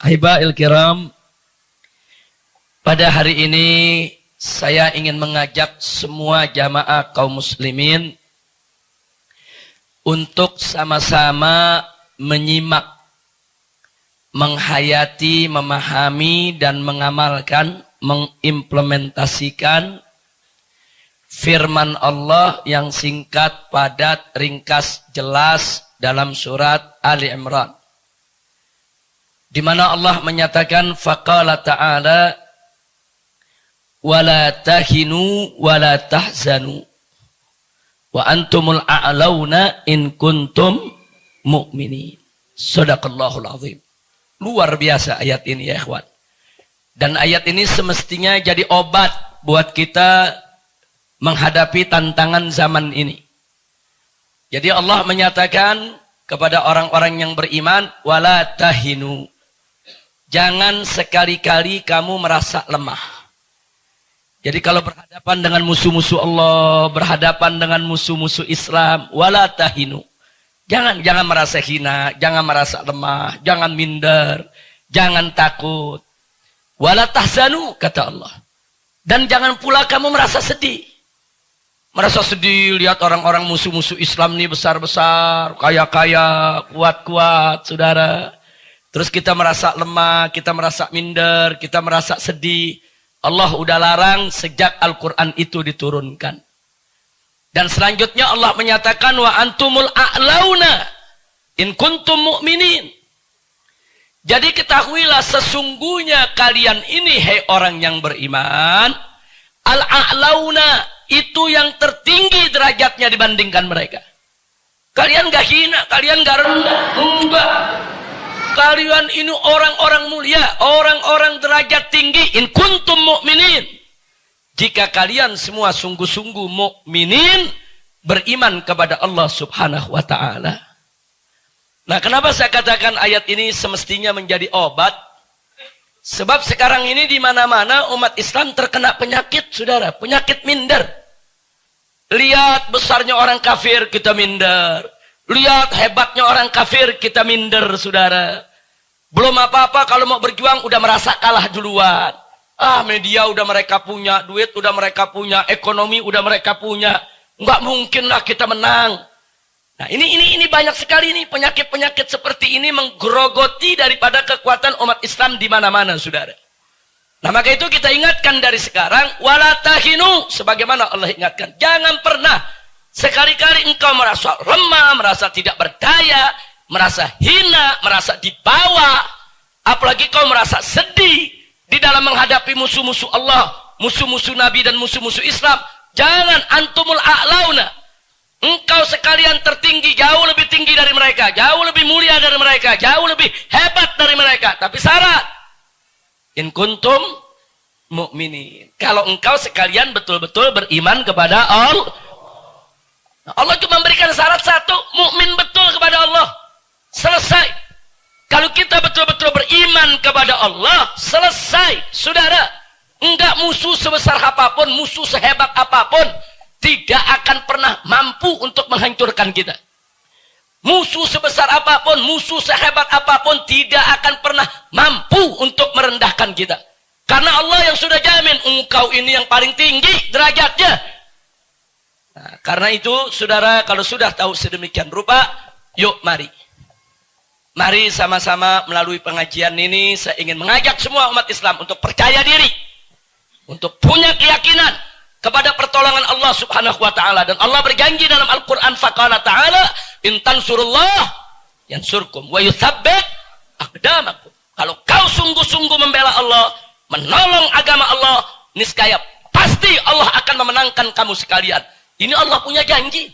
Ahiba'il kiram, pada hari ini saya ingin mengajak semua jamaah kaum muslimin untuk sama-sama menyimak, menghayati, memahami dan mengamalkan, mengimplementasikan firman Allah yang singkat, padat, ringkas, jelas dalam surat Ali Imran. Di mana Allah menyatakan faqala ta'ala wala tahinu wala tahzanu wa antumul a'launa in kuntum mu'minin. Shadaqallahul azim. Luar biasa ayat ini ya ikhwan. Dan ayat ini semestinya jadi obat buat kita menghadapi tantangan zaman ini. Jadi Allah menyatakan kepada orang-orang yang beriman, wala tahinu. Jangan sekali-kali kamu merasa lemah. Jadi kalau berhadapan dengan musuh-musuh Allah, berhadapan dengan musuh-musuh Islam, wala tahinu. Jangan merasa hina, jangan merasa lemah, jangan minder, jangan takut. Wala tahzanu, kata Allah. Dan jangan pula kamu merasa sedih. Merasa sedih lihat orang-orang musuh-musuh Islam ini besar-besar, kaya-kaya, kuat-kuat, saudara. Terus kita merasa lemah, kita merasa minder, kita merasa sedih. Allah udah larang sejak Al-Quran itu diturunkan. Dan selanjutnya Allah menyatakan wa antumul a'launa in kuntum mu'minin. Jadi ketahuilah sesungguhnya kalian ini hai orang yang beriman, al-a'launa itu yang tertinggi derajatnya dibandingkan mereka. Kalian gak hina, kalian gak rendah, enggak. Kalian ini orang-orang mulia, orang-orang derajat tinggi. In kuntum mu'minin. Jika kalian semua sungguh-sungguh mu'minin, beriman kepada Allah subhanahu wa ta'ala. Nah, kenapa saya katakan ayat ini semestinya menjadi obat? Sebab sekarang ini di mana-mana umat Islam terkena penyakit, saudara. Penyakit minder. Lihat besarnya orang kafir, kita minder. Lihat hebatnya orang kafir, kita minder, saudara. Belum apa-apa kalau mau berjuang udah merasa kalah duluan. Ah, media udah mereka punya, duit udah mereka punya, ekonomi udah mereka punya. Nggak mungkin lah kita menang. Nah, ini banyak sekali nih penyakit-penyakit seperti ini menggerogoti daripada kekuatan umat Islam di mana-mana, saudara. Nah, maka itu kita ingatkan dari sekarang, wala tahinu, sebagaimana Allah ingatkan. Jangan pernah sekali-kali engkau merasa lemah, merasa tidak berdaya, merasa hina, merasa dibawa, apalagi kau merasa sedih di dalam menghadapi musuh-musuh Allah, musuh-musuh Nabi dan musuh-musuh Islam. Jangan, antumul a'launa. Engkau sekalian tertinggi, jauh lebih tinggi dari mereka, jauh lebih mulia dari mereka, jauh lebih hebat dari mereka. Tapi syarat, in kuntum mu'minin. Kalau engkau sekalian betul-betul beriman kepada Allah. Allah cuma memberikan syarat satu, mukmin betul kepada Allah. Selesai. Kalau kita betul-betul beriman kepada Allah, selesai, saudara. Enggak musuh sebesar apapun, musuh sehebat apapun, tidak akan pernah mampu untuk menghancurkan kita. Musuh sebesar apapun, musuh sehebat apapun, tidak akan pernah mampu untuk merendahkan kita. Karena Allah yang sudah jamin, engkau ini yang paling tinggi derajatnya. Nah, karena itu, saudara, kalau sudah tahu sedemikian rupa, yuk mari. Mari sama-sama melalui pengajian ini, saya ingin mengajak semua umat Islam untuk percaya diri. Untuk punya keyakinan kepada pertolongan Allah subhanahu wa ta'ala. Dan Allah berjanji dalam Al-Quran, faqala ta'ala, in tansurullah yansurkum wa yuthabbit aqdamakum. Kalau kau sungguh-sungguh membela Allah, menolong agama Allah, niscaya pasti Allah akan memenangkan kamu sekalian. Ini Allah punya janji.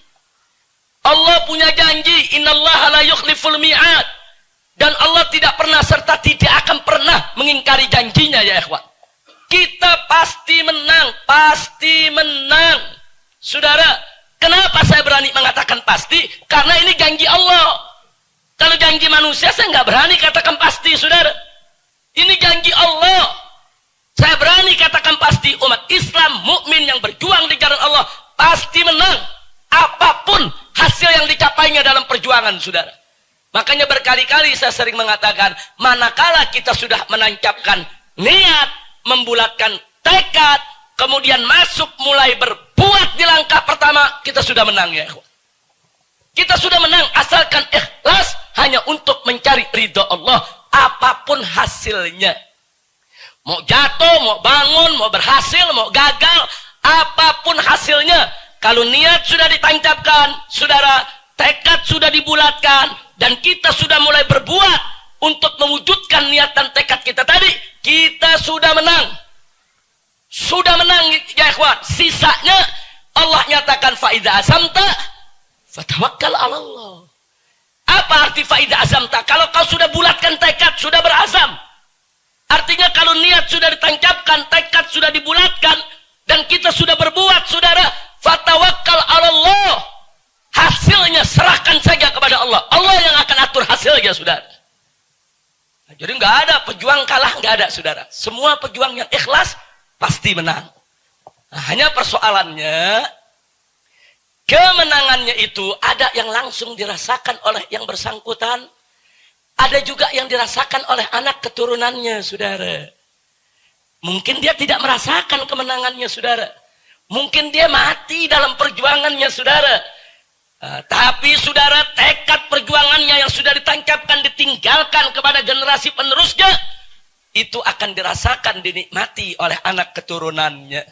Allah punya janji. Innallaha la yukhliful mi'ad. Dan Allah tidak pernah serta tidak akan pernah mengingkari janjinya, ya ikhwan. Kita pasti menang. Pasti menang. Saudara, kenapa saya berani mengatakan pasti? Karena ini janji Allah. Kalau janji manusia, saya nggak berani katakan pasti, saudara. Ini janji Allah. Saya berani katakan pasti, umat Islam, mukmin yang berjuang di jalan Allah, pasti menang. Apapun hasil yang dicapainya dalam perjuangan, saudara. Makanya berkali-kali saya sering mengatakan, manakala kita sudah menancapkan niat, membulatkan tekad, kemudian masuk mulai berbuat di langkah pertama, kita sudah menang ya ikhwan. Kita sudah menang asalkan ikhlas hanya untuk mencari ridho Allah, apapun hasilnya. Mau jatuh, mau bangun, mau berhasil, mau gagal, apapun hasilnya. Kalau niat sudah ditancapkan, saudara, tekad sudah dibulatkan, dan kita sudah mulai berbuat untuk mewujudkan niat dan tekad kita tadi, kita sudah menang. Sudah menang ya ikhwan. Sisanya Allah nyatakan faida azamta fatawakkal 'ala Allah. Apa arti faida azamta? Kalau kau sudah bulatkan tekad, sudah berazam. Artinya kalau niat sudah ditancapkan, tekad sudah dibulatkan, dan kita sudah berbuat, saudara, fatawakkal 'ala Allah. Hasilnya serahkan saja kepada Allah. Allah yang akan atur hasilnya, saudara. Nah, jadi nggak ada pejuang kalah, nggak ada, saudara. Semua pejuang yang ikhlas pasti menang. Nah, hanya persoalannya, kemenangannya itu ada yang langsung dirasakan oleh yang bersangkutan, ada juga yang dirasakan oleh anak keturunannya, saudara. Mungkin dia tidak merasakan kemenangannya, saudara. Mungkin dia mati dalam perjuangannya, saudara. Tapi saudara, tekad perjuangannya yang sudah ditancapkan, ditinggalkan kepada generasi penerusnya, itu akan dirasakan, dinikmati oleh anak keturunannya.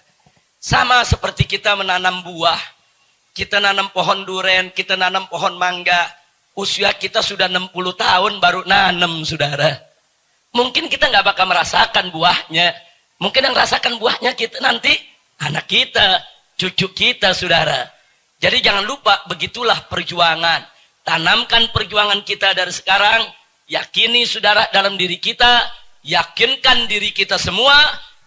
Sama seperti kita menanam buah. Kita nanam pohon duren, kita nanam pohon mangga. Usia kita sudah 60 tahun baru nanam, saudara. Mungkin kita nggak bakal merasakan buahnya. Mungkin yang rasakan buahnya kita nanti, anak kita, cucu kita, saudara. Jadi jangan lupa, begitulah perjuangan. Tanamkan perjuangan kita dari sekarang. Yakini, saudara, dalam diri kita. Yakinkan diri kita semua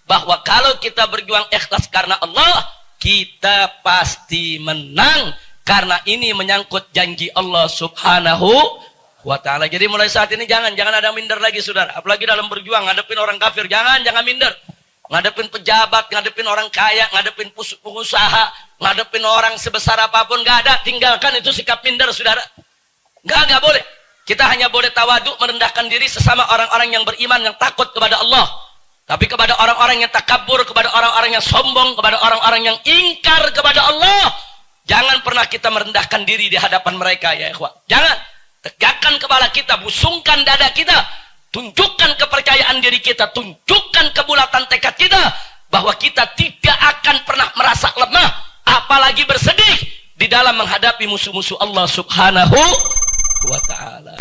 bahwa kalau kita berjuang ikhlas karena Allah, kita pasti menang. Karena ini menyangkut janji Allah subhanahu wa ta'ala. Jadi mulai saat ini jangan ada minder lagi, saudara. Apalagi dalam berjuang, ngadepin orang kafir. Jangan minder. Ngadepin pejabat, ngadepin orang kaya, ngadepin pengusaha, ngadepin orang sebesar apapun, gak ada. Tinggalkan itu sikap minder, saudara. Gak boleh. Kita hanya boleh tawaduk, merendahkan diri sesama orang-orang yang beriman, yang takut kepada Allah. Tapi kepada orang-orang yang takabur, kepada orang-orang yang sombong, kepada orang-orang yang ingkar kepada Allah, jangan pernah kita merendahkan diri di hadapan mereka, ya ikhwan. Jangan. Tegakkan kepala kita, busungkan dada kita, tunjukkan kepercayaan diri kita, tunjukkan kebulatan tekad kita, bahwa kita tidak akan pernah merasa lemah, apalagi bersedih di dalam menghadapi musuh-musuh Allah subhanahu wa ta'ala.